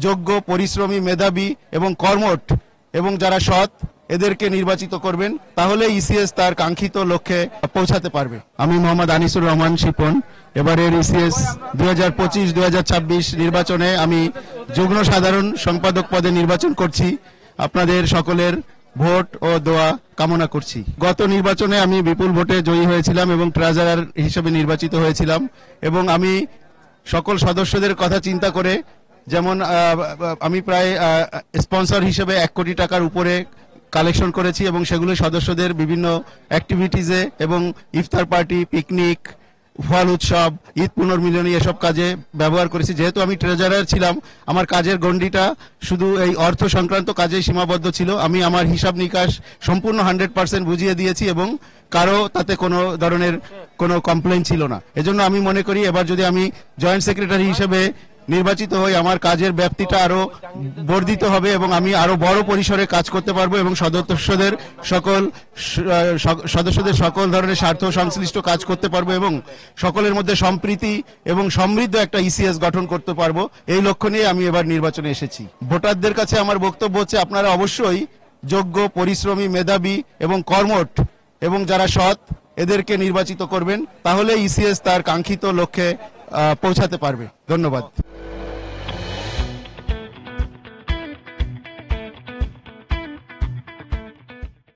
যোগ্য, পরিশ্রমী, মেধাবী এবং কর্মঠ এবং যারা সৎ এদেরকে নির্বাচিত করবেন, তাহলে ইসিএস তার কাঙ্ক্ষিত লক্ষ্যে পৌঁছাতে পারবে। আমি মোহাম্মদ আনিসুর রহমান শিপন। এবারের ইসিএস 2025-2026 নির্বাচনে আমি যুগ্ম সাধারণ সম্পাদক পদে নির্বাচন করছি। আপনাদের সকলের ভোট ও দোয়া কামনা করছি। গত নির্বাচনে আমি বিপুল ভোটে জয়ী হয়েছিলাম এবং ট্রেজারার হিসেবে নির্বাচিত হয়েছিলাম এবং আমি সকল সদস্যদের কথা চিন্তা করে, যেমন আমি প্রায় স্পন্সর হিসেবে 1 কোটি টাকার উপরে কালেকশন করেছি এবং সেগুলো সদস্যদের বিভিন্ন অ্যাক্টিভিটিজে এবং ইফতার পার্টি, পিকনিক, ফল উৎসব, ঈদ পুনর্মিলনী এসব কাজে ব্যবহার করেছি। যেহেতু আমি ট্রেজারার ছিলাম, আমার কাজের গণ্ডিটা শুধু এই অর্থ সংক্রান্ত কাজেই সীমাবদ্ধ ছিল। আমি আমার হিসাব নিকাশ সম্পূর্ণ 100% বুঝিয়ে দিয়েছি এবং কারো তাতে কোনো ধরনের কোনো কমপ্লেন ছিল না। এজন্য আমি মনে করি এবার যদি আমি জয়েন্ট সেক্রেটারি হিসেবে নির্বাচিত হই, আমার কাজের ব্যাপ্তিটা আরো বর্ধিত হবে এবং আমি আরো বড় পরিসরে কাজ করতে পারবো এবং সদস্যদের সকল ধরনের স্বার্থ সংশ্লিষ্ট কাজ করতে পারবো এবং সকলের মধ্যে সম্প্রীতি এবং সমৃদ্ধ একটা ইসিএস গঠন করতে পারবো। এই লক্ষ্য নিয়ে আমি এবার নির্বাচনে এসেছি। ভোটারদের কাছে আমার বক্তব্য হচ্ছে, আপনারা অবশ্যই যোগ্য, পরিশ্রমী, মেধাবী এবং কর্মঠ এবং যারা সৎ এদেরকে নির্বাচিত করবেন, তাহলে ইসিএস তার কাঙ্ক্ষিত লক্ষ্যে পৌঁছাতে পারবে। ধন্যবাদ।